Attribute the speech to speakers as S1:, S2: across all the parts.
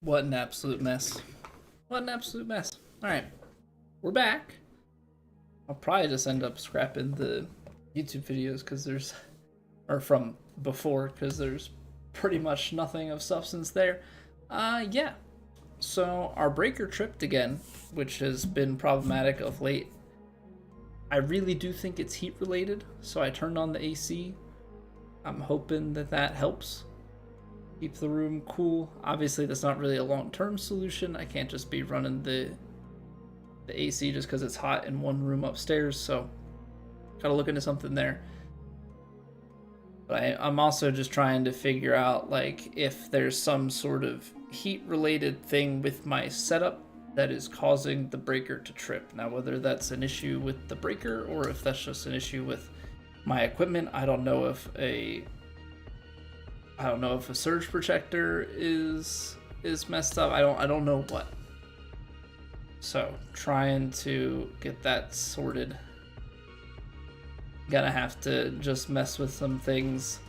S1: What an absolute mess. What an absolute mess. Alright, we're back. I'll probably just end up scrapping the YouTube videos because there's, or from before, because there's pretty much nothing of substance there. Yeah. So our breaker tripped again, which has been problematic of late. I really do think it's heat related, so I turned on the AC. I'm hoping that that helps keep the room cool. Obviously, that's not really a long-term solution. I can't just be running the AC just because it's hot in one room upstairs, so gotta look into something there. But I'm also just trying to figure out like if there's some sort of heat-related thing with my setup that is causing the breaker to trip. Now, whether that's an issue with the breaker or if that's just an issue with my equipment, I don't know if a surge protector is messed up. I don't know what. So trying to get that sorted. Gonna have to just mess with some things,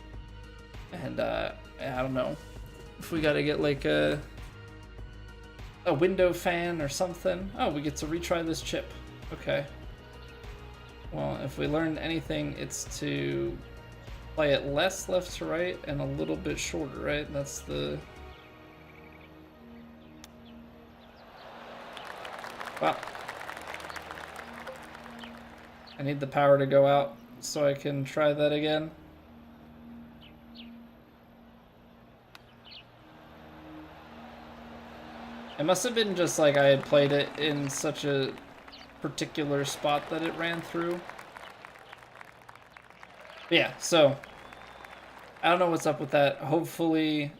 S1: and I don't know if we gotta get like a window fan or something. Oh, we get to retry this chip. Okay. Well, if we learned anything, it's to play it less left to right and a little bit shorter, right? That's the... Wow. I need the power to go out so I can try that again. It must have been just like I had played it in such a particular spot that it ran through. But yeah, so I don't know what's up with that. Hopefully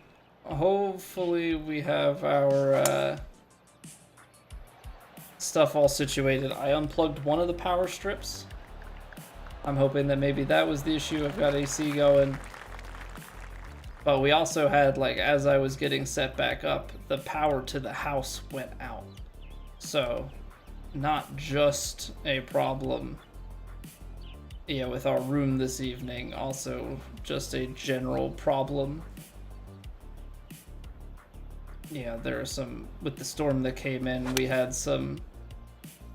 S1: we have our stuff all situated. I unplugged one of the power strips. I'm hoping that maybe that was the issue. I've got AC going. But we also had, like, as I was getting set back up, the power to the house went out. So, not just a problem, yeah, with our room this evening, also just a general problem. Yeah, there are some, with the storm that came in, we had some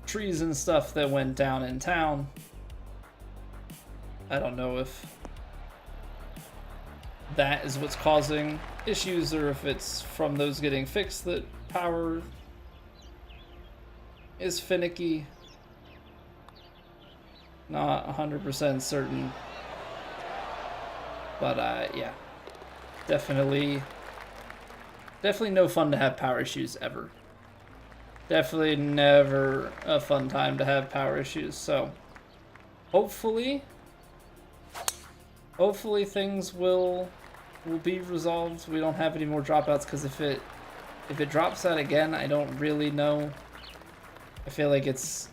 S1: trees and stuff that went down in town. I don't know if that is what's causing issues or if it's from those getting fixed that power is finicky. Not 100% certain. But yeah, definitely no fun to have power issues ever. Definitely never a fun time to have power issues. So hopefully things will be resolved. We don't have any more dropouts, because if it drops out again, I don't really know. I feel like it's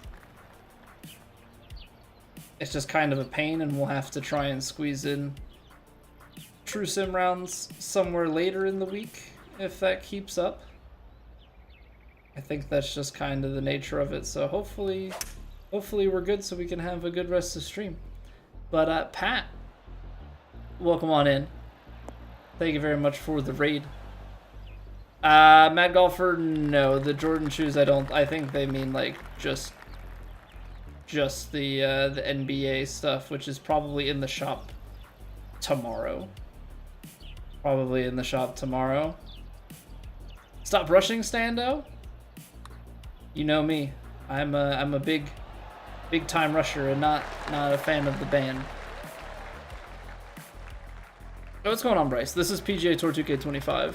S1: just kind of a pain, and we'll have to try and squeeze in true sim rounds somewhere later in the week if that keeps up. I think that's just kind of the nature of it. So hopefully we're good so we can have a good rest of the stream. But Pat, welcome on in. Thank you very much for the raid. Mad Golfer, no. The Jordan shoes, I think they mean like just the NBA stuff, which is probably in the shop tomorrow. Probably in the shop tomorrow. Stop rushing, Stando. You know me. I'm a big time rusher and not a fan of the band. Oh, what's going on, Bryce? This is PGA Tour 2K25.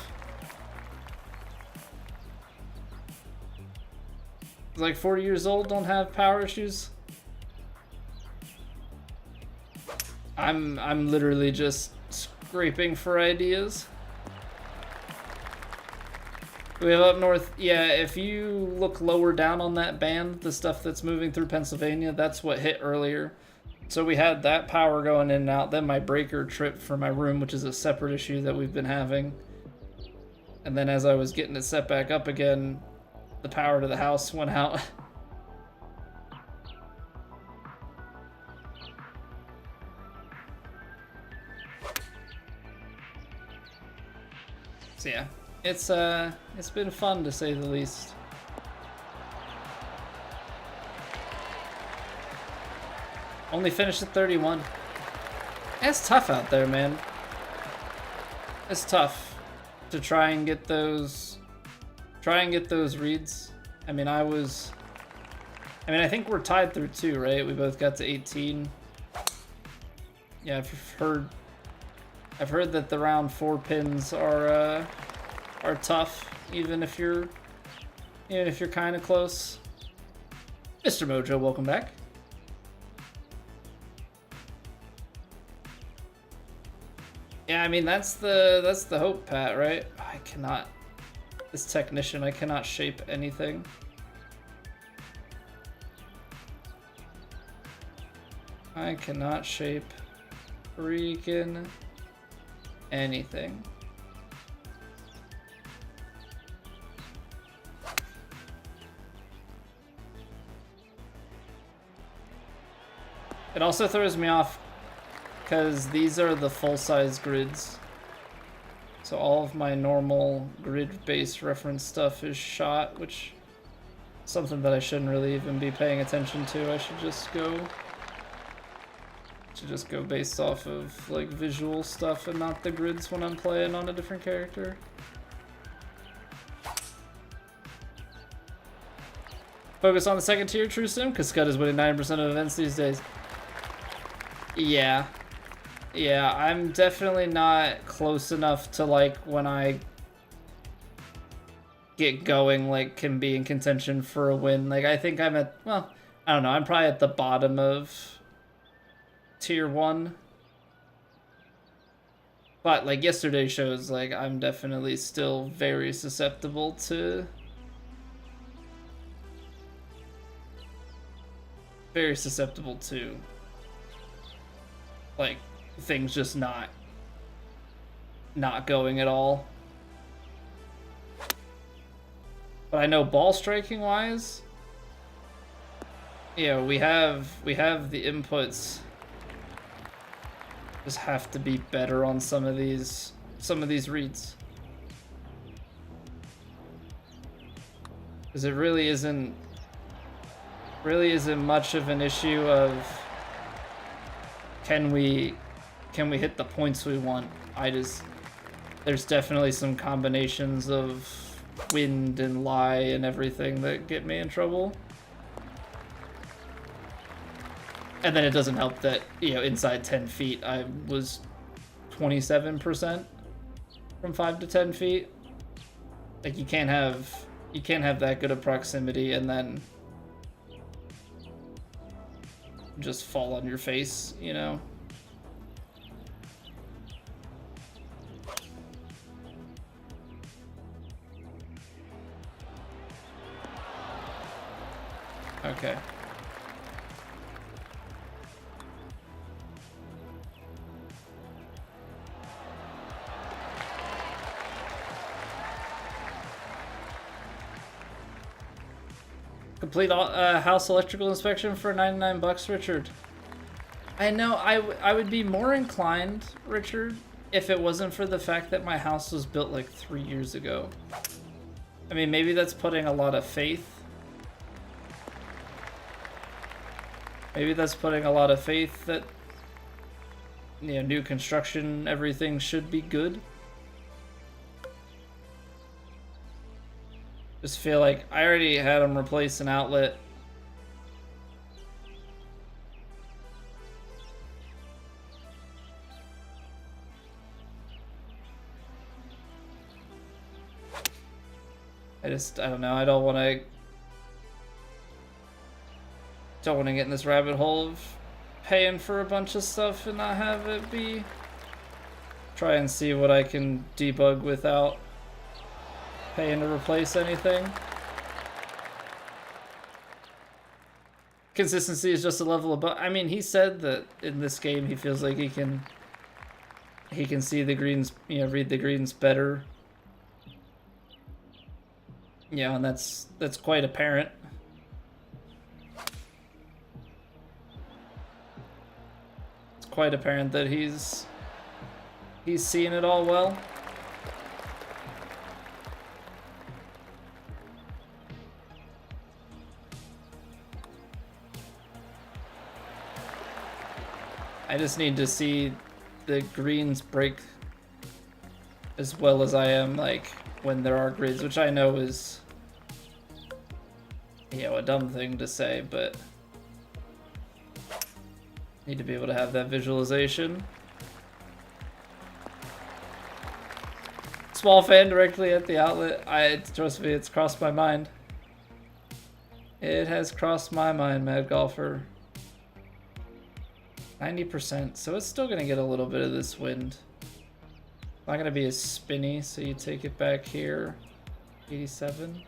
S1: It's like 40 years old, don't have power issues. I'm literally just scraping for ideas. We have up north, yeah, if you look lower down on that band, the stuff that's moving through Pennsylvania, that's what hit earlier. So we had that power going in and out, then my breaker tripped for my room, which is a separate issue that we've been having. And then as I was getting it set back up again, the power to the house went out. So yeah, It's been fun to say the least. Only finished at 31. It's tough out there, man. It's tough to try and get those reads. I mean, I think we're tied through 2, right? We both got to 18. Yeah, I've heard that the round 4 pins are tough, even if you're kind of close. Mr. Mojo, welcome back. Yeah, I mean that's the hope, Pat, right? I cannot. This technician, I cannot shape anything. I cannot shape freaking anything. It also throws me off because these are the full-size grids. So all of my normal grid-based reference stuff is shot, which is something that I shouldn't really even be paying attention to. I should just go based off of like visual stuff and not the grids when I'm playing on a different character. Focus on the second tier, True Sim, because Scud is winning 9% of events these days. Yeah, I'm definitely not close enough to like when I get going, like can be in contention for a win. Like I think I'm at, well, I don't know, I'm probably at the bottom of tier 1. But like yesterday shows, like I'm definitely still very susceptible to like things just not going at all. But I know ball striking wise, yeah, we have the inputs. Just have to be better on some of these reads. Because it really isn't much of an issue of can we hit the points we want. There's definitely some combinations of wind and lie and everything that get me in trouble. And then it doesn't help that, you know, inside 10 feet I was 27% from 5 to 10 feet. Like you can't have that good a proximity and then just fall on your face, you know? Okay. Complete house electrical inspection for 99 bucks, Richard. I know, I would be more inclined, Richard, if it wasn't for the fact that my house was built like 3 years ago. I mean, maybe that's putting a lot of faith. Maybe that's putting a lot of faith that, you know, new construction, everything should be good. Just feel like I already had them replace an outlet. I don't know, I don't want to get in this rabbit hole of paying for a bunch of stuff and not have it be. Try and see what I can debug without paying to replace anything. Consistency is just a level above. I mean, he said that in this game he feels like he can see the greens, you know, read the greens better. Yeah, and that's quite apparent. It's quite apparent that he's seeing it all well. I just need to see the greens break as well as I am, like, when there are grids, which I know is, you know, a dumb thing to say, but need to be able to have that visualization. Small fan directly at the outlet. Trust me, it's crossed my mind. It has crossed my mind, Mad Golfer. 90%, so it's still gonna get a little bit of this wind. Not gonna be as spinny, so you take it back here. 87.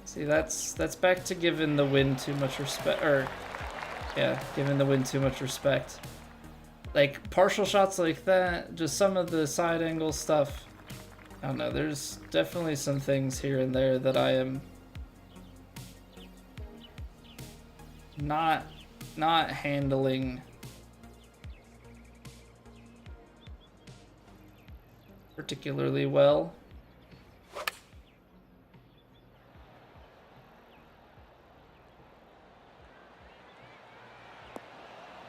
S1: See, that's back to giving the wind too much respect, or yeah, giving the wind too much respect. Like, partial shots like that, just some of the side angle stuff. I don't know, there's definitely some things here and there that I am not handling particularly well.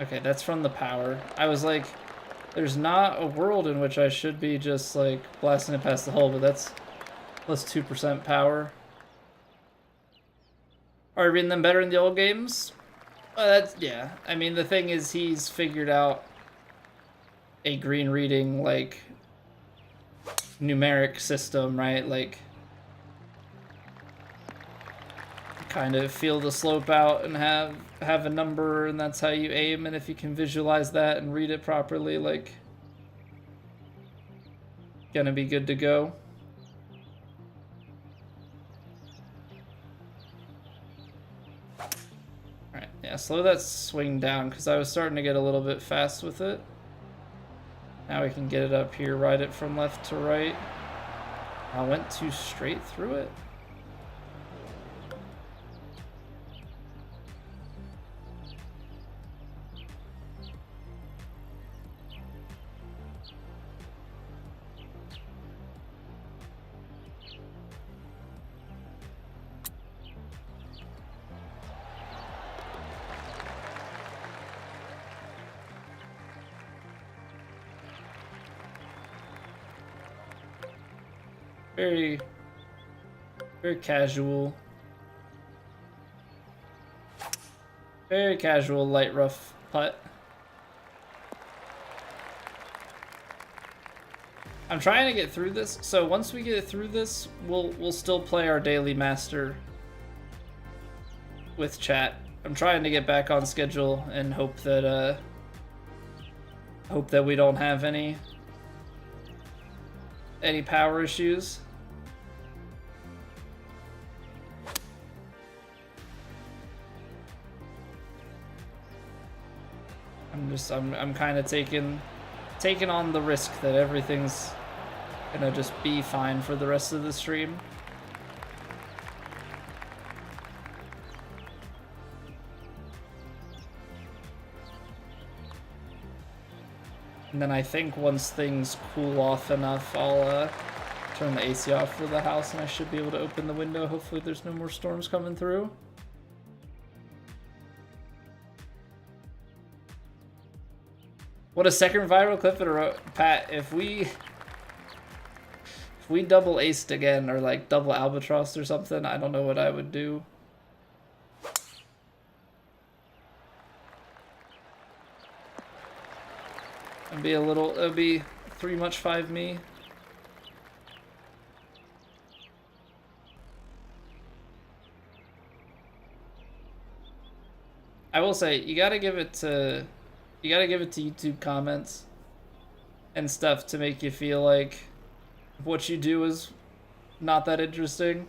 S1: Okay, that's from the power. I was like, there's not a world in which I should be just like blasting it past the hole, but that's plus 2% power. Are I reading them better in the old games? That's, yeah. I mean, the thing is, he's figured out a green reading, like, numeric system, right? Like, kind of feel the slope out and have a number, and that's how you aim, and if you can visualize that and read it properly, like, gonna be good to go. Alright, yeah, slow that swing down, because I was starting to get a little bit fast with it. Now we can get it up here, ride it from left to right. I went too straight through it. Very, very casual. Very casual, light, rough putt. I'm trying to get through this, so once we get through this, we'll still play our daily master with chat. I'm trying to get back on schedule and hope that we don't have any power issues. I'm kind of taking on the risk that everything's gonna just be fine for the rest of the stream. And then I think once things cool off enough, I'll turn the AC off for the house, and I should be able to open the window. Hopefully there's no more storms coming through. What a second viral clip in a row. Pat, if we double aced again, or like double albatross or something, I don't know what I would do. It'd be 3 much 5 me. I will say, you gotta give it to YouTube comments and stuff to make you feel like what you do is not that interesting.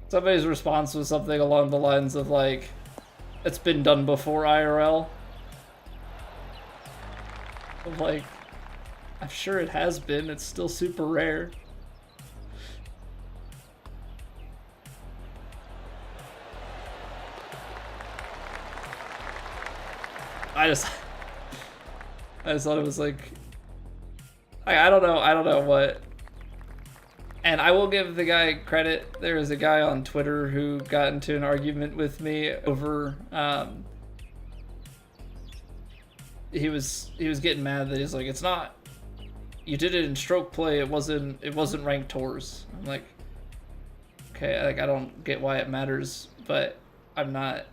S1: Somebody's response was something along the lines of like, it's been done before IRL. I'm like, I'm sure it has been, it's still super rare. I just thought it was like, I don't know what. And I will give the guy credit. There was a guy on Twitter who got into an argument with me over. He was getting mad that he's like, it's not. You did it in stroke play. It wasn't ranked tours. I'm like, okay, like I don't get why it matters, but I'm not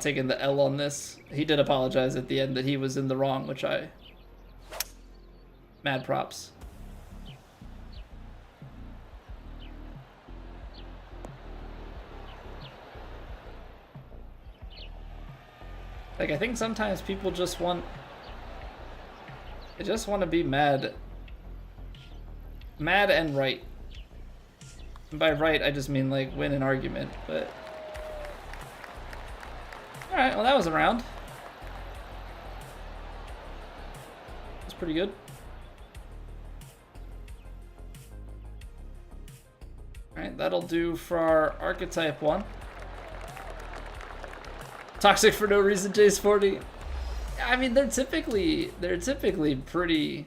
S1: taking the L on this. He did apologize at the end that he was in the wrong, which mad props. Like, I think sometimes people just want to be mad. Mad and right. And by right, I just mean, like, win an argument, but... Alright, well, that was a round. That's pretty good. Alright, that'll do for our archetype one. Toxic for no reason, J40. I mean, they're typically pretty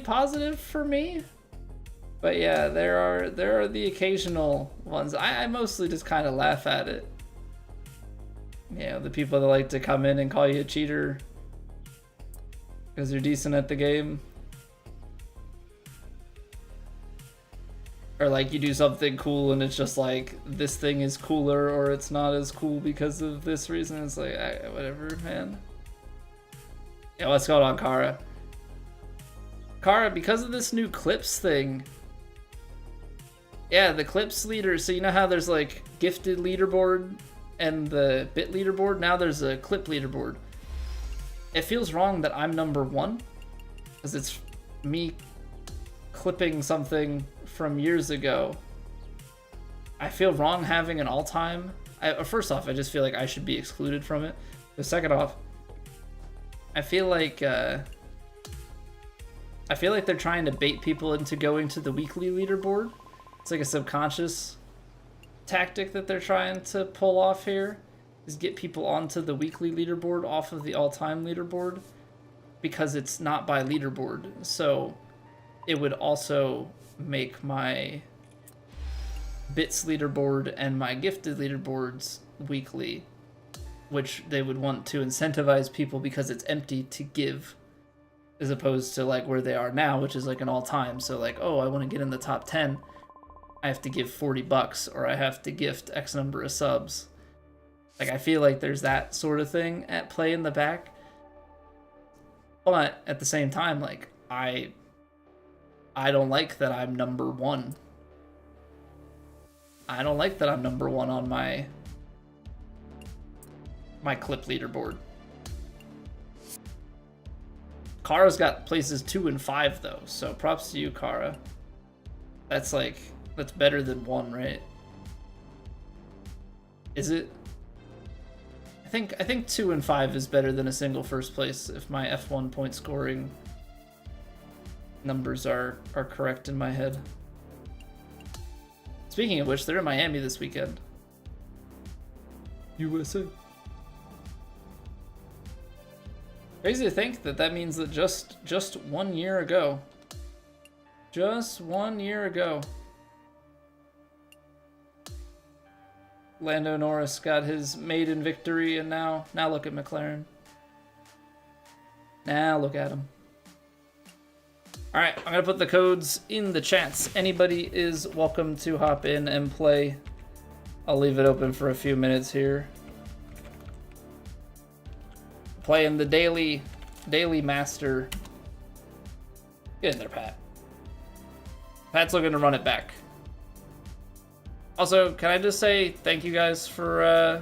S1: positive for me. But yeah, there are the occasional ones. I mostly just kind of laugh at it. You know, the people that like to come in and call you a cheater because you're decent at the game. Or like you do something cool and it's just like, this thing is cooler or it's not as cool because of this reason. It's like, whatever, man. Yeah, what's going on, Kara? Kara, because of this new clips thing, yeah, the clips leader, so you know how there's like gifted leaderboard and the bit leaderboard? Now there's a clip leaderboard. It feels wrong that I'm number 1 because it's me clipping something from years ago. I feel wrong having an all-time. First off, I just feel like I should be excluded from it. But second off, I feel like they're trying to bait people into going to the weekly leaderboard. It's like a subconscious tactic that they're trying to pull off here, is get people onto the weekly leaderboard off of the all-time leaderboard, because it's not by leaderboard. So it would also make my bits leaderboard and my gifted leaderboards weekly, which they would want to incentivize people because it's empty to give, as opposed to like where they are now, which is like an all-time. So like, oh, I want to get in the top 10, I have to give $40 or I have to gift X number of subs. Like, I feel like there's that sort of thing at play in the back. But at the same time, like, I don't like that I'm number 1. I don't like that I'm number 1 on my clip leaderboard. Kara's got places 2 and 5 though, so props to you, Kara. That's better than 1, right? Is it? I think 2 and 5 is better than a single first place if my F1 point scoring numbers are correct in my head. Speaking of which, they're in Miami this weekend. USA. Crazy to think that means that just 1 year ago. Just 1 year ago. Lando Norris got his maiden victory, and now look at McLaren. Now look at him. Alright, I'm going to put the codes in the chats. Anybody is welcome to hop in and play. I'll leave it open for a few minutes here. Playing the daily master. Get in there, Pat. Pat's looking to run it back. Also, can I just say thank you guys for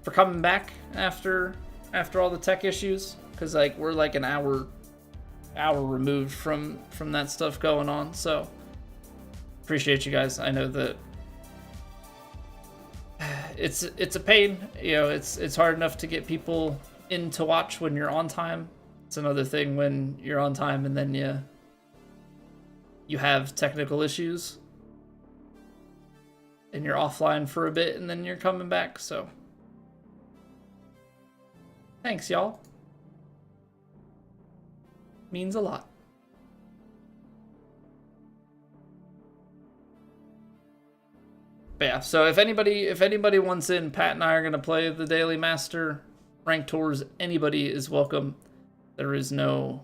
S1: coming back after all the tech issues? Because like we're like an hour removed from that stuff going on. So appreciate you guys. I know that it's a pain. You know, it's hard enough to get people in to watch when you're on time. It's another thing when you're on time and then you have technical issues. And you're offline for a bit, and then you're coming back, so Thanks, y'all. Means a lot. But yeah, so if anybody wants in, Pat and I are gonna play the Daily Master Rank Tours. Anybody is welcome. There is no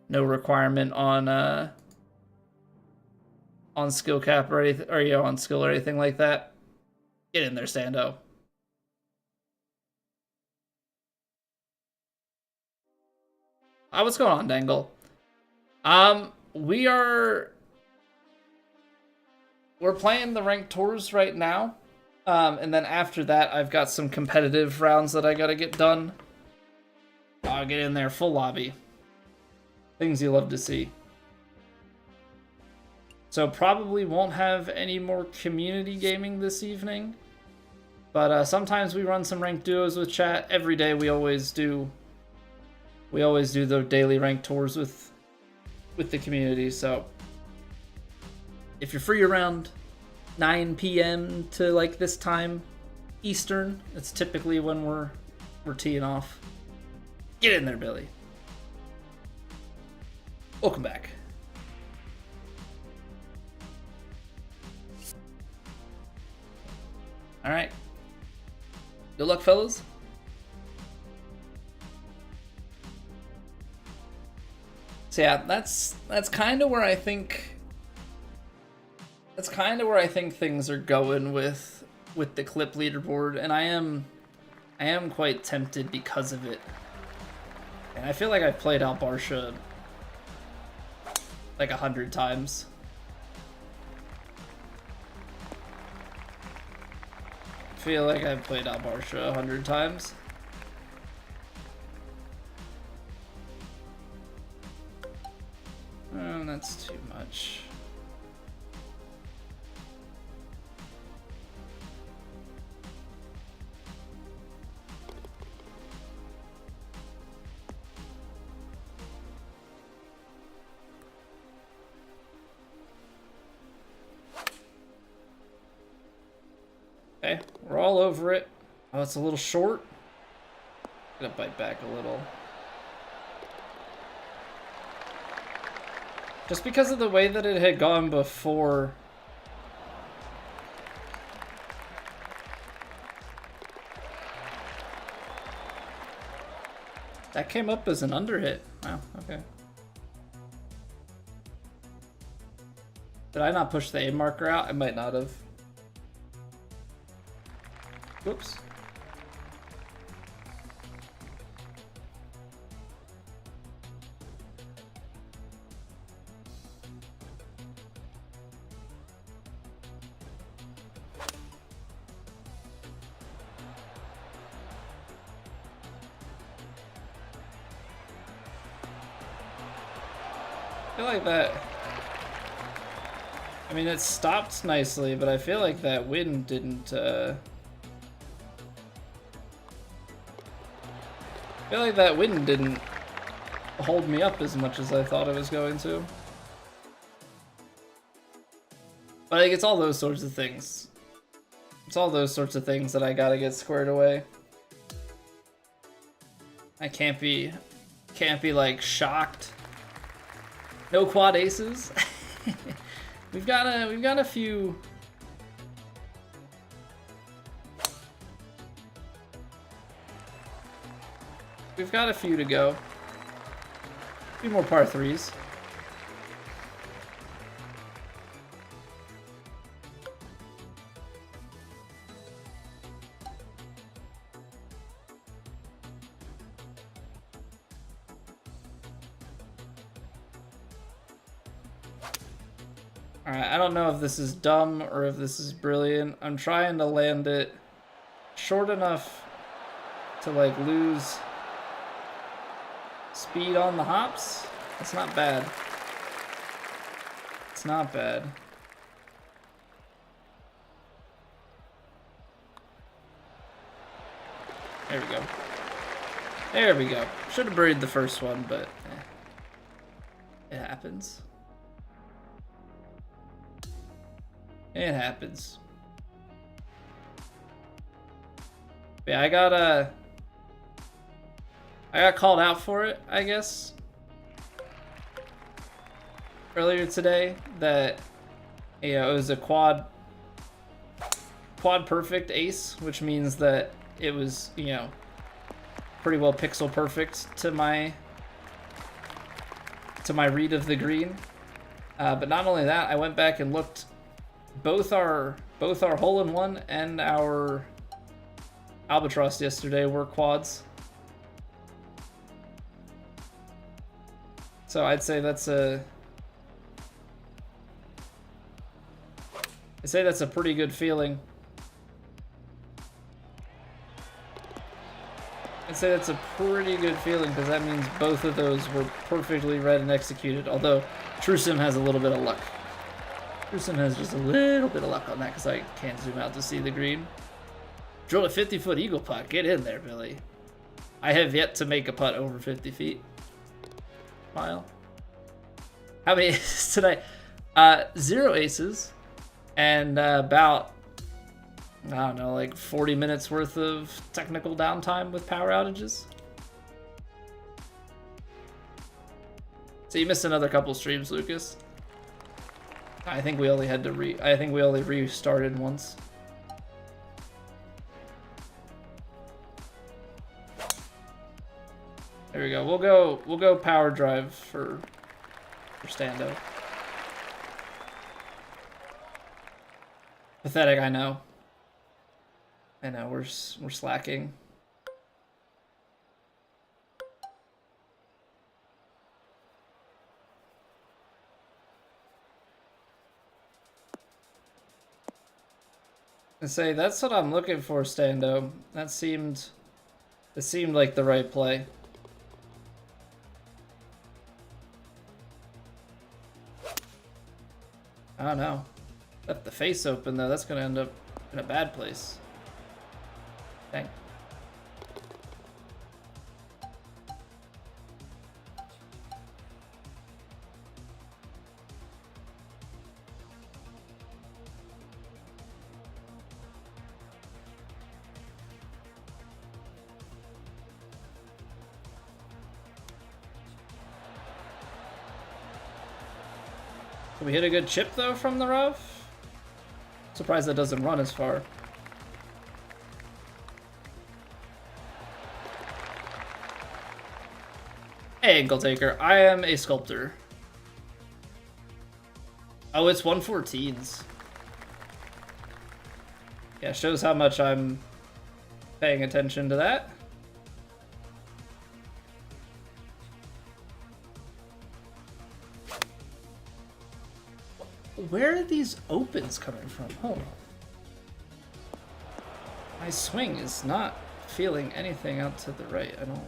S1: requirement on skill cap or anything, or on skill or anything like that. Get in there, Stando. What's going on, Dangle? We're playing the ranked tours right now. And then after that, I've got some competitive rounds that I gotta get done. I'll get in there, full lobby. Things you love to see. So probably won't have any more community gaming this evening. But sometimes we run some ranked duos with chat. Every day we always do the daily ranked tours with the community. So if you're free around 9 p.m. to like this time Eastern, it's typically when we're teeing off. Get in there, Billy. Welcome back. All right. Good luck, fellas. So yeah, that's kind of where I think things are going with the clip leaderboard, and I am quite tempted because of it. And I feel like I've played Al Barsha like 100 times. I feel like I've played Al Barsha 100 times. Oh, that's too much. Okay, we're all over it. Oh, it's a little short. I'm gonna bite back a little. Just because of the way that it had gone before. That came up as an underhit. Wow, okay. Did I not push the A marker out? I might not have. Whoops. I feel like that. I mean, it stopped nicely, but I feel like that wind didn't. I feel like that wind didn't hold me up as much as I thought it was going to. But like, it's all those sorts of things. It's all those sorts of things that I gotta get squared away. I can't be like shocked. No quad aces. we've got a few. We've got a few to go. A few more par threes. Alright, I don't know if this is dumb or if this is brilliant. I'm trying to land it short enough to like lose speed on the hops. That's not bad. It's not bad. There we go. There we go. Should have buried the first one, but it happens. It happens. Yeah, I I got called out for it, I guess, earlier today, that, you know, it was a quad perfect ace, which means that it was, you know, pretty well pixel perfect to my read of the green. But not only that, I went back and looked. Both our hole-in-one and our albatross yesterday were quads. So I'd say that's a pretty good feeling. I'd say that's a pretty good feeling because that means both of those were perfectly read and executed. Although TrueSim has a little bit of luck. TrueSim has just a little bit of luck on that because I can't zoom out to see the green. Drilled a 50-foot eagle putt. Get in there, Billy. I have yet to make a putt over 50 feet. Smile. How many aces today? 0 aces. And about, I don't know, like 40 minutes worth of technical downtime with power outages. So you missed another couple streams, Lucas. I think we only had to I think we only restarted once. There we go. We'll go power drive for Stando. Pathetic, I know. I know, we're slacking. I say that's what I'm looking for, Stando. It seemed like the right play. I don't know. Left the face open though. That's gonna end up in a bad place. Dang. Can we hit a good chip though from the rough? Surprised that doesn't run as far. Hey, Ankle Taker, I am a sculptor. Oh, it's 114s. Yeah, shows how much I'm paying attention to that. Where are these opens coming from? Hold on. My swing is not feeling anything out to the right. I don't...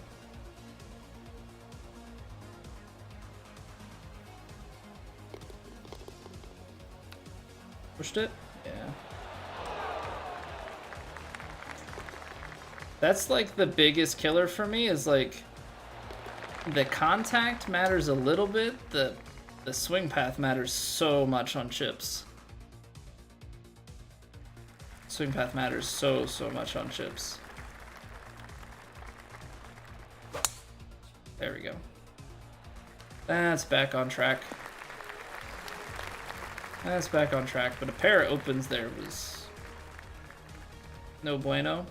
S1: Pushed it? Yeah. That's like the biggest killer for me is like the contact matters a little bit, the swing path matters so much on chips. Swing path matters so much on chips. There we go. That's back on track. That's back on track, but a pair of opens there was no bueno.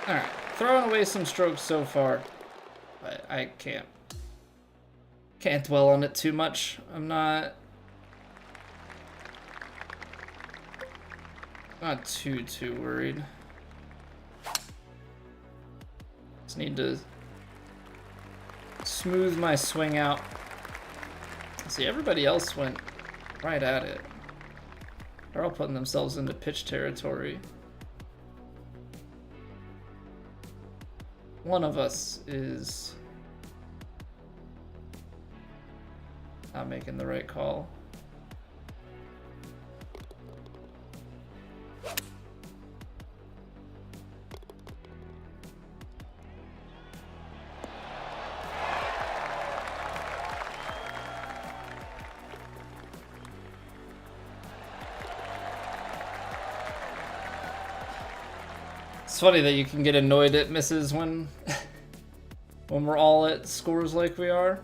S1: Alright, throwing away some strokes so far, but I can't dwell on it too much. I'm not too worried. Just need to smooth my swing out. See, everybody else went right at it. They're all putting themselves into pitch territory. One of us is not making the right call. It's funny that you can get annoyed at misses when when we're all at scores like we are.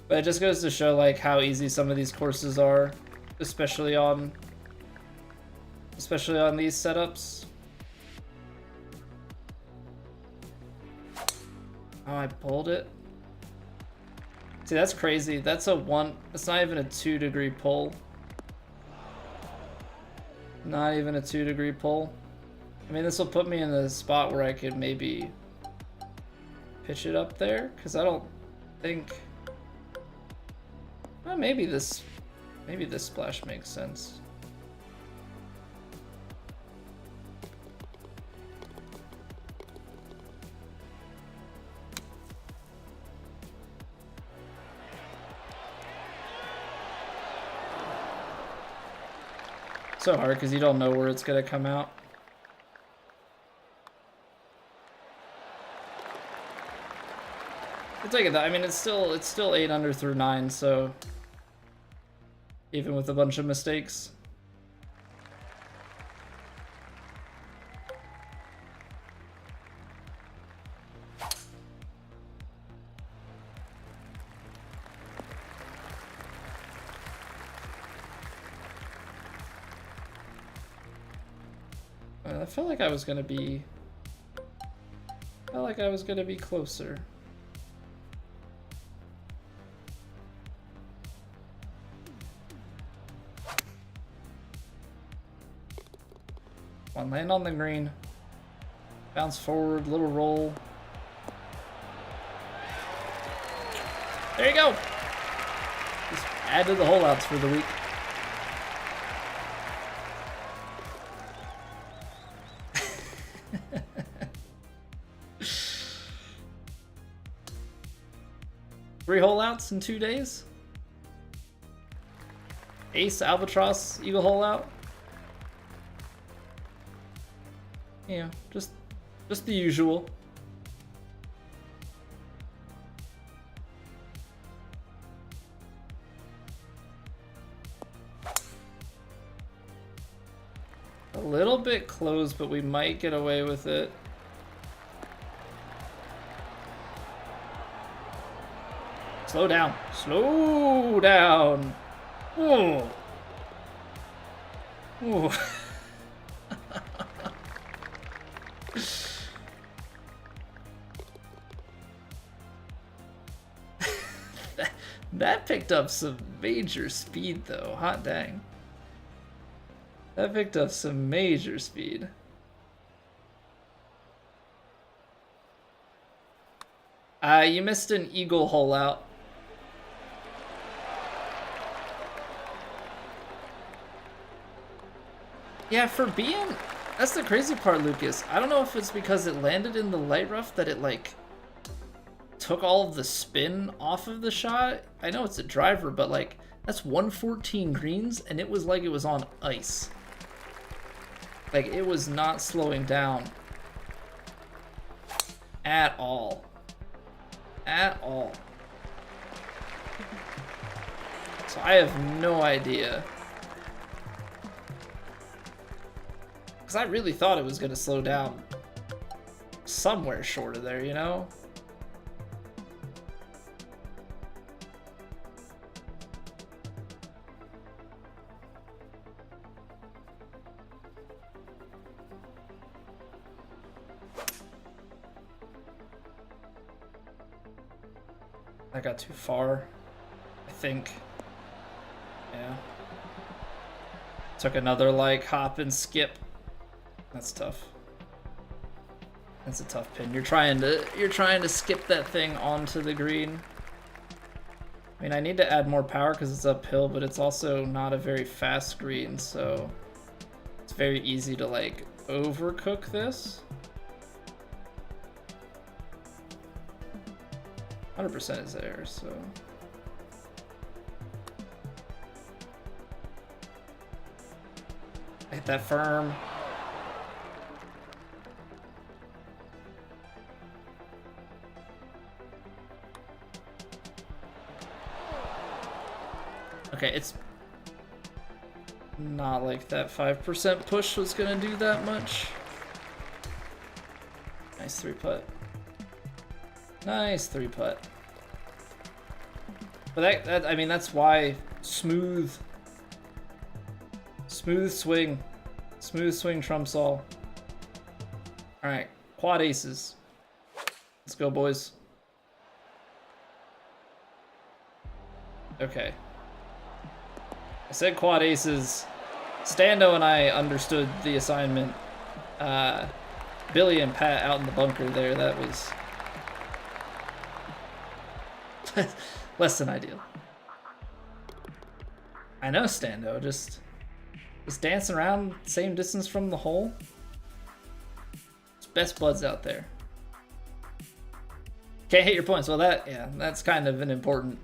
S1: But it just goes to show like how easy some of these courses are, especially on these setups. Oh, I pulled it. See, that's crazy. That's not even a 2-degree pull. Not even a 2-degree pull. I mean, this will put me in the spot where I could maybe pitch it up there, because I don't think... Well, maybe this splash makes sense. So hard because you don't know where it's gonna come out. I'll take it that. I mean, it's still 8 under through 9, so even with a bunch of mistakes. I felt like I was gonna be closer. One, land on the green. Bounce forward, little roll. There you go. Just add to the holeouts for the week. Three holeouts in 2 days. Ace, albatross, eagle holeout. Yeah, just the usual. A little bit close, but we might get away with it. Slow down. Slow down. Oh. Oh. That picked up some major speed though. Hot dang. That picked up some major speed. You missed an eagle hole out. Yeah, for being... That's the crazy part, Lucas. I don't know if it's because it landed in the light rough that it, like, took all of the spin off of the shot. I know it's a driver, but, like, that's 114 greens, and it was like it was on ice. Like, it was not slowing down. At all. At all. So I have no idea. Because I really thought it was going to slow down somewhere short of there, you know? I got too far, I think. Yeah. Took another, like, hop and skip. That's tough. That's a tough pin. You're trying to skip that thing onto the green. I mean, I need to add more power because it's uphill, but it's also not a very fast green, so it's very easy to, like, overcook this. 100% is there, so hit that firm. Okay, it's not like that 5% push was gonna do that much. Nice 3-putt. Nice 3-putt. But that I mean, that's why smooth swing trumps all. All right, quad aces. Let's go, boys. Okay. I said quad aces. Stando and I understood the assignment. Billy and Pat out in the bunker there, that was less than ideal. I know, Stando, just dancing around same distance from the hole. It's best buds out there. Can't hit your points. Well, that's kind of an important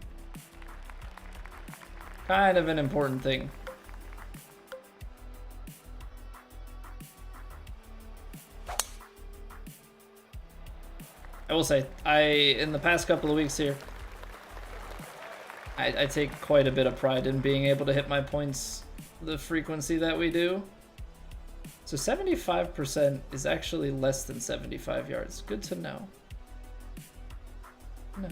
S1: thing. I will say, in the past couple of weeks here, I take quite a bit of pride in being able to hit my points the frequency that we do. So 75% is actually less than 75 yards. Good to know. No.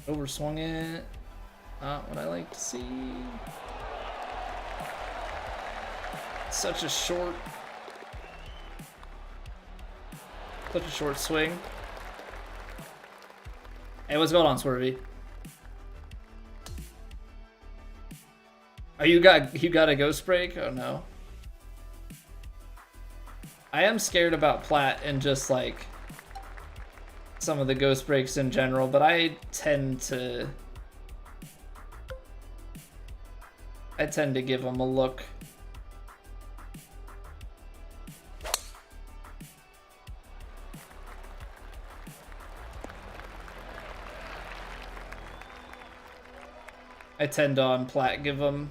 S1: Overswung it. Not what I like to see. Such a short swing. Hey, what's going on, Swervy? Oh, you got a ghost break? Oh no. I am scared about Platt and just like some of the ghost breaks in general, but I tend to give them a look. I tend to on Platt give him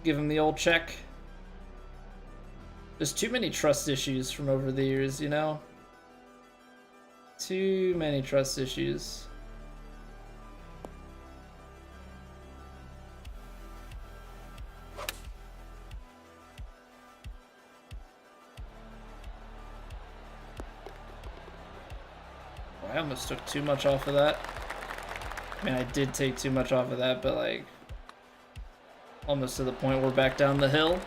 S1: the old check. There's too many trust issues from over the years, you know? Too many trust issues. I almost took too much off of that. I mean, I did take too much off of that, but like almost to the point we're back down the hill.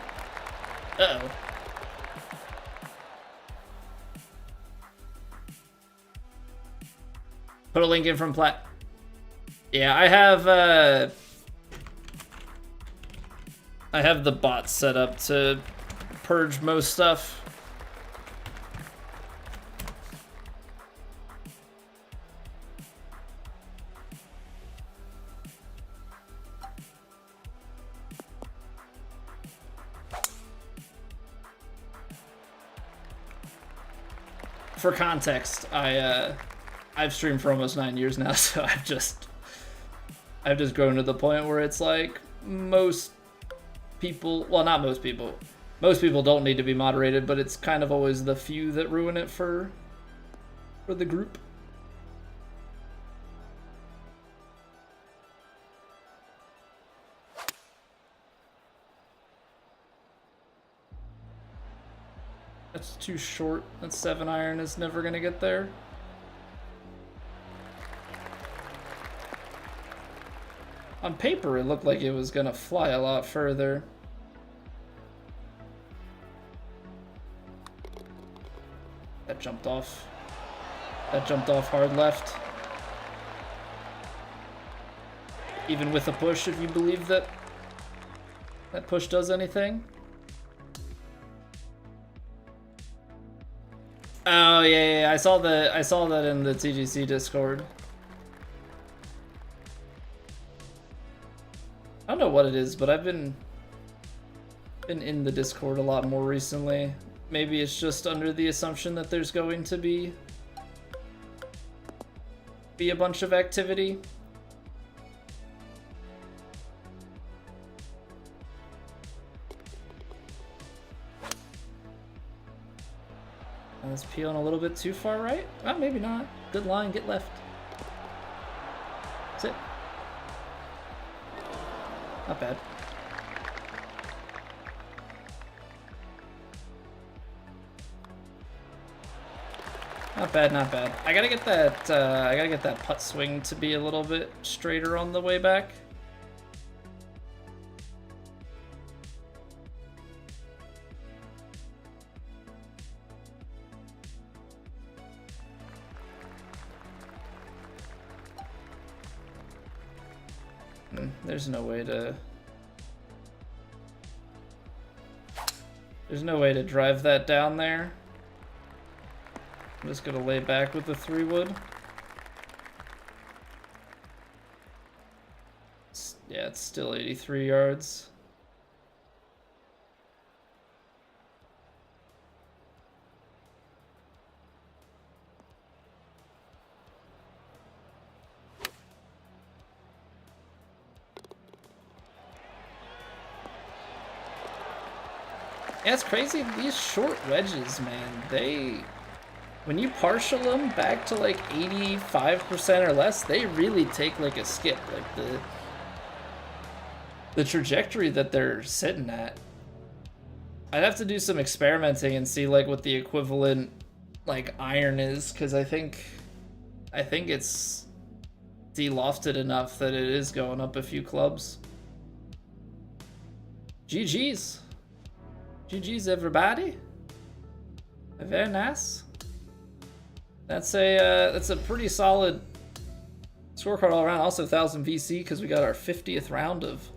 S1: Uh-oh. Put a link in from Platt. Yeah, I have the bot set up to purge most stuff. For context, I've streamed for almost 9 years now, so I've just grown to the point where it's like most people, well, not most people don't need to be moderated, but it's kind of always the few that ruin it for the group. That's too short. That 7-iron is never gonna get there. On paper, it looked like it was gonna fly a lot further. That jumped off. That jumped off hard left. Even with a push, if you believe that that push does anything. Oh yeah, I saw that in the TGC Discord. I don't know what it is, but I've been in the Discord a lot more recently. Maybe it's just under the assumption that there's going to be a bunch of activity. That's peeling a little bit too far right. Well, maybe not. Good line, get left. That's it. Not bad. Not bad, not bad. I gotta get that putt swing to be a little bit straighter on the way back. There's no way to drive that down there. I'm just gonna lay back with the 3-wood. Yeah, it's still 83 yards. Yeah, it's crazy. These short wedges, man, when you partial them back to like 85% or less, they really take like a skip. Like the trajectory that they're sitting at. I'd have to do some experimenting and see like what the equivalent like iron is, because I think it's de-lofted enough that it is going up a few clubs. GG's. GG's everybody. Very nice. That's a pretty solid scorecard all around. Also 1000 VC because we got our 50th round of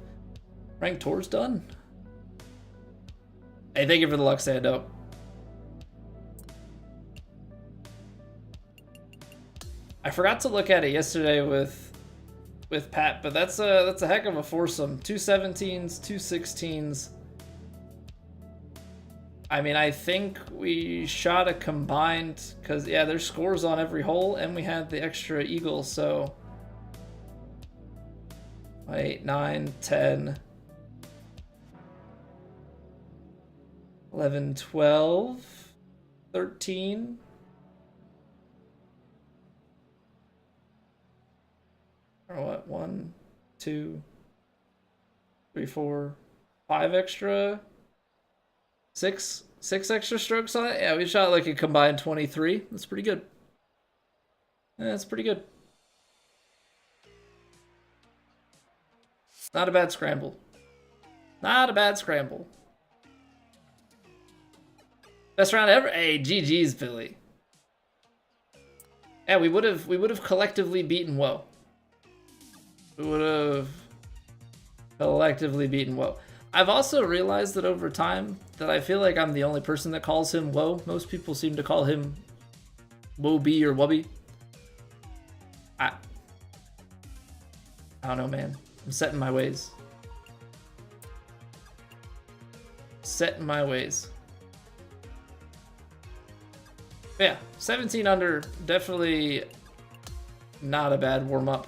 S1: ranked tours done. Hey, thank you for the luck, Sando. I forgot to look at it yesterday with Pat, but that's a heck of a foursome. 2 17s, 2 16s. I mean, I think we shot a combined, because, yeah, there's scores on every hole, and we had the extra eagle, so 8, 9, 10, 11, 12, 13. Or what? 1, 2, 3, 4, 5 extra. Six extra strokes on it? Yeah, we shot like a combined 23. That's pretty good. Yeah, that's pretty good. Not a bad scramble. Not a bad scramble. Best round ever. Hey, GG's, Billy. Yeah, we would have collectively beaten Woe. We would have collectively beaten Woe. I've also realized that over time that I feel like I'm the only person that calls him Woe. Most people seem to call him Woe-B or Wubby. I don't know, man. I'm set in my ways. Set in my ways. But yeah, 17 under, definitely not a bad warm-up.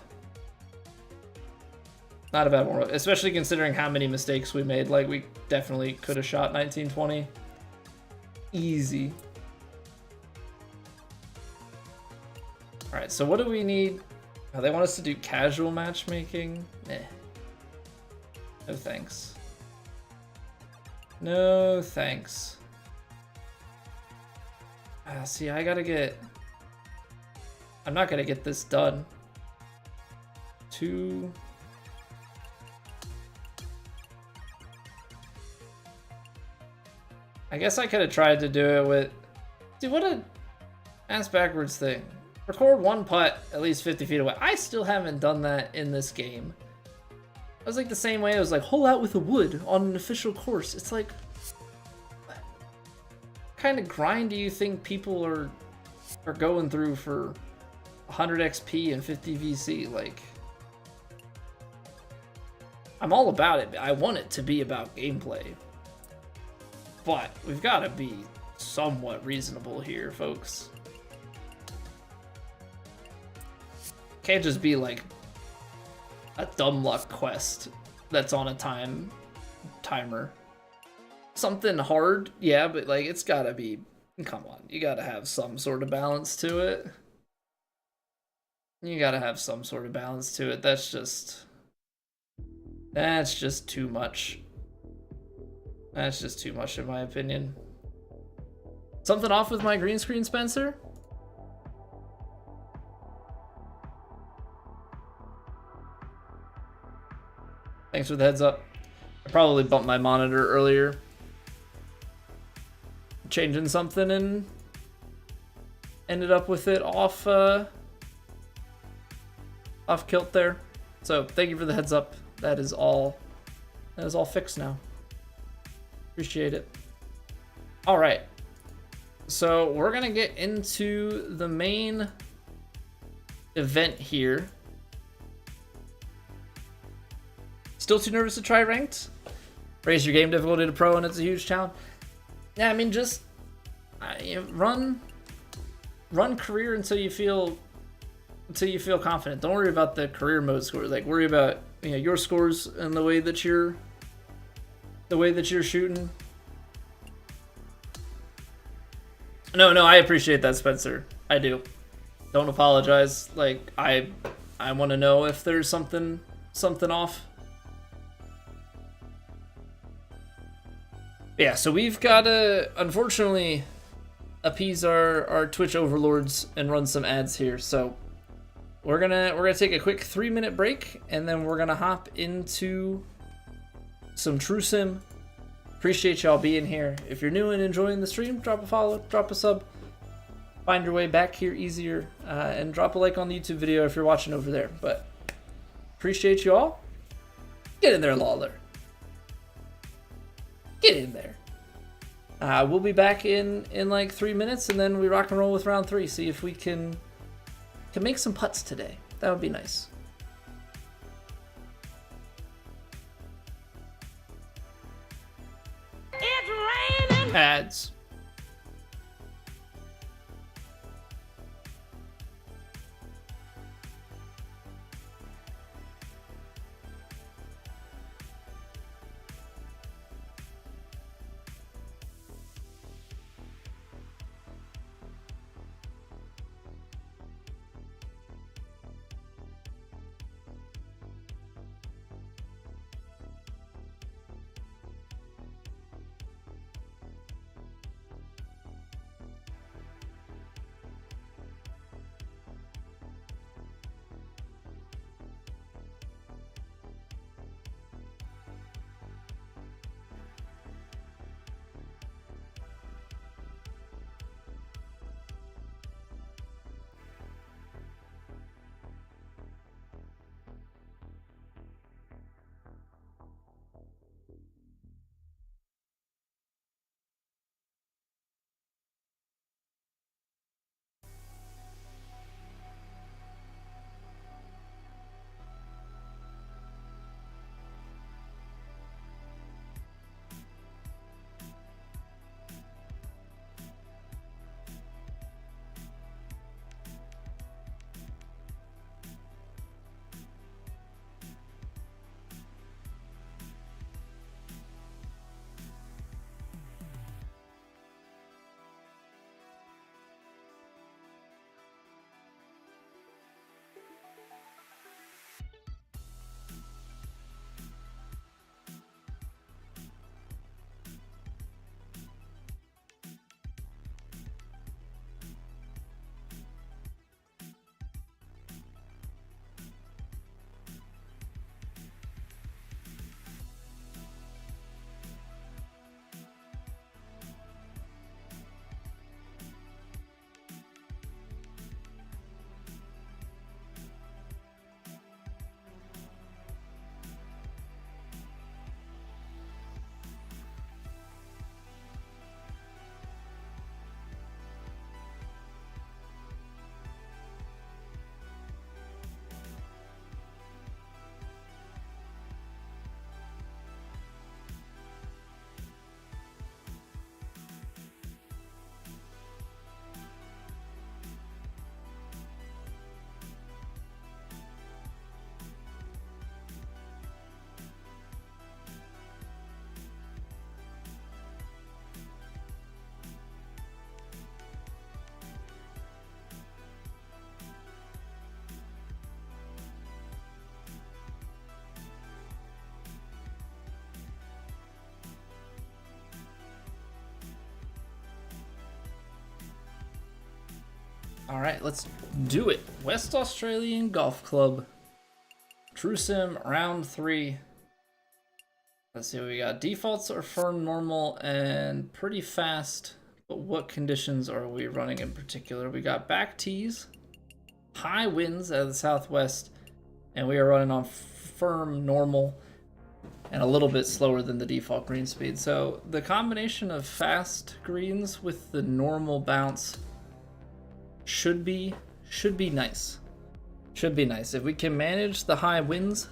S1: Not a bad warm-up, especially considering how many mistakes we made. Like, we definitely could have shot 19-20. Easy. Alright, so what do we need? Oh, they want us to do casual matchmaking? Eh. No thanks. No thanks. See, I gotta get... I'm not gonna get this done. 2... I guess I could have tried to do it with... Dude, what a ass backwards thing. Record one putt at least 50 feet away. I still haven't done that in this game. It was like the same way. It was like, hole out with a wood on an official course. It's like... What kind of grind do you think people are going through for 100 XP and 50 VC? Like... I'm all about it. I want it to be about gameplay. But we've got to be somewhat reasonable here, folks. Can't just be like a dumb luck quest that's on a timer. Something hard, yeah, but like it's got to be Come on, you gotta have some sort of balance to it. You gotta have some sort of balance to it. That's just too much. That's just too much in my opinion. Something off with my green screen, Spencer? Thanks for the heads up. I probably bumped my monitor earlier. Changing something and ended up with it off off kilt there. So thank you for the heads up. That is all fixed now. Appreciate it. All right. So we're gonna get into the main event here. Still too nervous to try ranked? Raise your game difficulty to pro and it's a huge challenge. Yeah, I mean, just run career until you feel confident. Don't worry about the career mode score. Like, worry about your scores and the way that you're shooting. No, I appreciate that, Spencer. I do. Don't apologize. Like, I want to know if there's something off. Yeah, so we've got to, unfortunately, appease our Twitch overlords and run some ads here. So we're gonna take a quick 3-minute break, and then we're gonna hop into some True Sim. Appreciate y'all being here. If you're new and enjoying the stream, drop a follow, drop a sub, find your way back here easier, and drop a like on the YouTube video if you're watching over there. But appreciate you all. Get in there, Lawler. Get in there. We'll be back in like 3 minutes, and then we rock and roll with round 3. See if we can make some putts today. That would be nice.
S2: It's raining.
S1: Ads. All right, let's do it. West Australian Golf Club. True Sim round 3. Let's see what we got. Defaults are firm, normal, and pretty fast. But what conditions are we running in particular? We got back tees, high winds out of the southwest, and we are running on firm, normal, and a little bit slower than the default green speed. So the combination of fast greens with the normal bounce should be nice. Should be nice. If we can manage the high winds,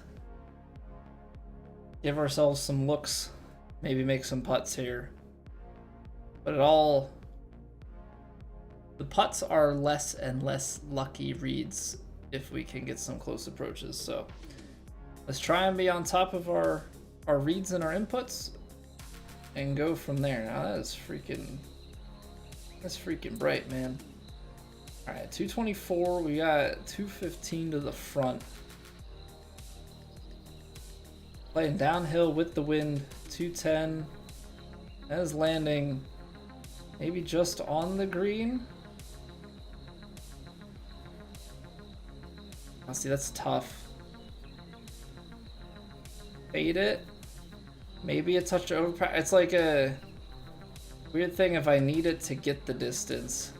S1: give ourselves some looks, maybe make some putts here. But the putts are less and less lucky reads if we can get some close approaches. So let's try and be on top of our reads and our inputs and go from there. Now that's freaking bright, man. All right, 224, we got 215 to the front. Playing downhill with the wind, 210. That is landing maybe just on the green. Oh, see, that's tough. Fade it. Maybe a touch over. It's like a weird thing if I need it to get the distance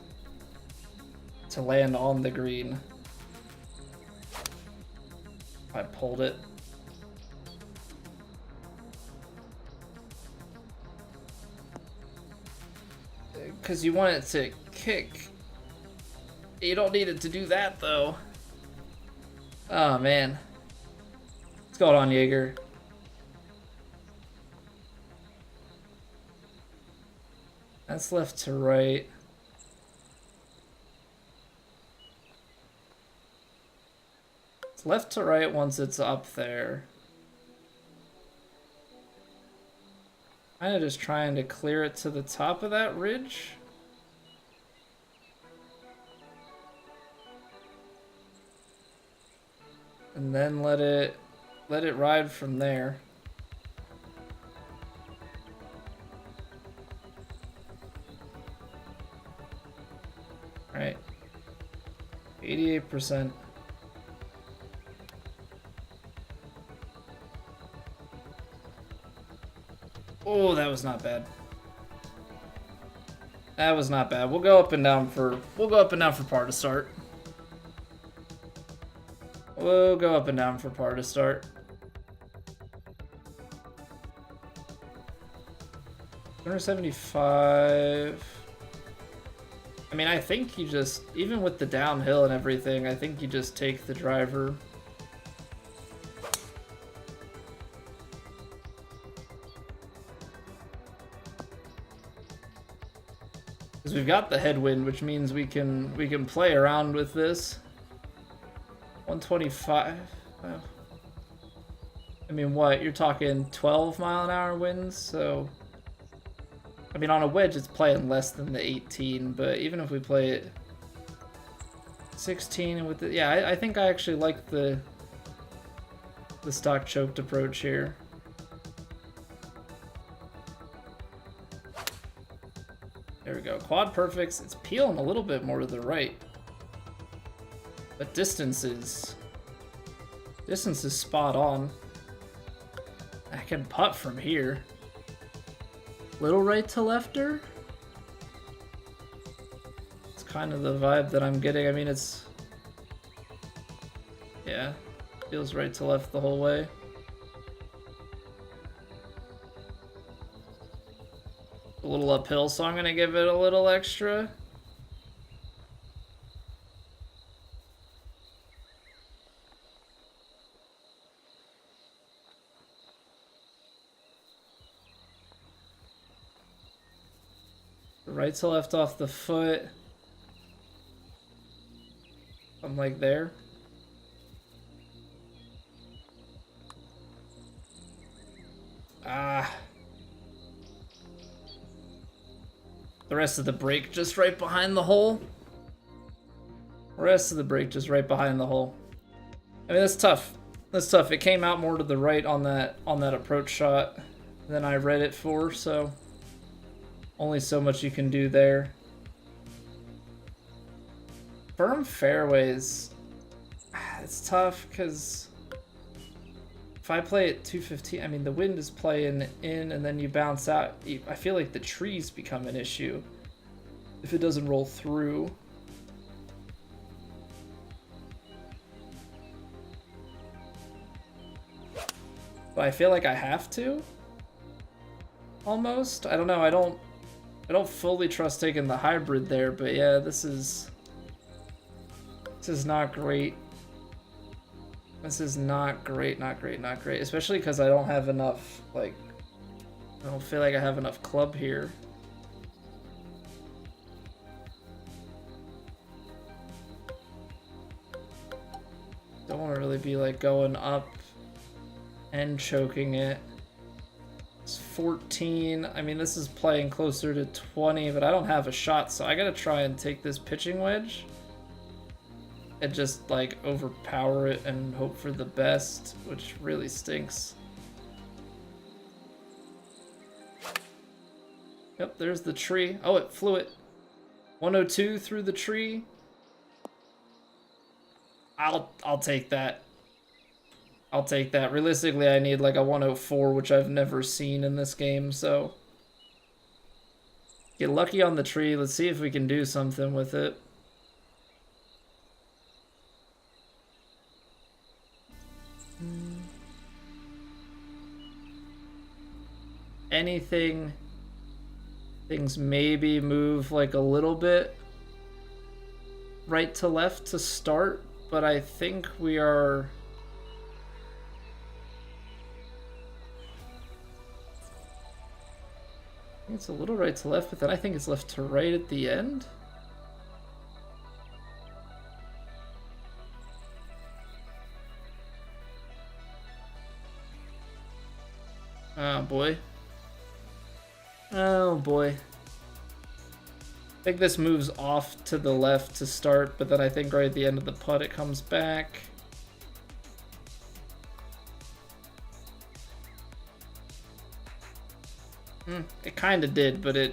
S1: to land on the green. I pulled it. Because you want it to kick. You don't need it to do that, though. Oh, man. What's going on, Jaeger? That's left to right. It's left to right once it's up there. Kind of just trying to clear it to the top of that ridge. And then let it ride from there. All right. 88%. Oh, that was not bad. That was not bad. We'll go up and down for par to start. We'll go up and down for par to start. 275. I mean, I think you just, even with the downhill and everything, I think you just take the driver. Because we've got the headwind, which means we can play around with this. 125. Oh. I mean, what? You're talking 12-mile-an-hour winds, so I mean, on a wedge, it's playing less than the 18, but even if we play it 16 and with the, yeah, I think I actually like the stock choked approach here. There we go. Quad perfects. It's peeling a little bit more to the right. But distance is spot on. I can putt from here. Little right to lefter. It's kind of the vibe that I'm getting. I mean, it's, yeah, feels right to left the whole way. A little uphill, so I'm gonna give it a little extra. Right to left off the foot. I'm like there. Ah. The rest of the break just right behind the hole. Rest of the break just right behind the hole. I mean, that's tough. That's tough. It came out more to the right on that approach shot than I read it for, so only so much you can do there. Berm fairways, it's tough because if I play at 215, I mean, the wind is playing in and then you bounce out. I feel like the trees become an issue if it doesn't roll through. But I feel like I have to. Almost. I don't know. I don't fully trust taking the hybrid there, but yeah, this is not great. This is not great, not great, not great. Especially because I don't have enough, like, I don't feel like I have enough club here. Don't want to really be, like, going up and choking it. It's 14. I mean, this is playing closer to 20, but I don't have a shot, so I gotta try and take this pitching wedge and just like overpower it and hope for the best, which really stinks. Yep, there's the tree. Oh, it flew it. 102 through the tree. I'll take that. I'll take that. Realistically, I need like a 104, which I've never seen in this game, so get lucky on the tree. Let's see if we can do something with it. Anything, things maybe move like a little bit right to left to start, but I think we are it's a little right to left, but then I think it's left to right at the end. Oh boy. Oh boy. I think this moves off to the left to start, but then I think right at the end of the putt it comes back. It kind of did, but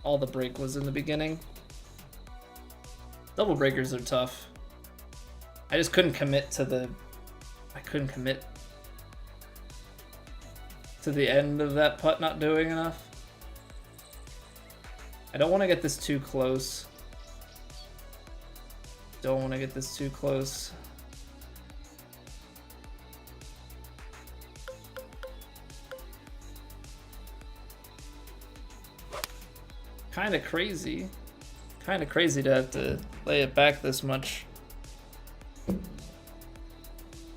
S1: all the break was in the beginning. Double breakers are tough. I just couldn't commit to the end of that putt not doing enough. I don't want to get this too close. Don't want to get this too close. Kind of crazy. Kind of crazy to have to lay it back this much.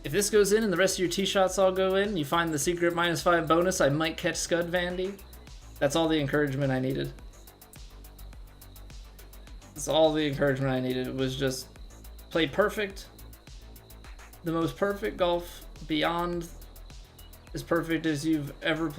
S1: If this goes in and the rest of your tee shots all go in, you find the secret -5 bonus, I might catch Scud Vandy. That's all the encouragement I needed. That's all the encouragement I needed. It was just play perfect. The most perfect golf beyond as perfect as you've ever played.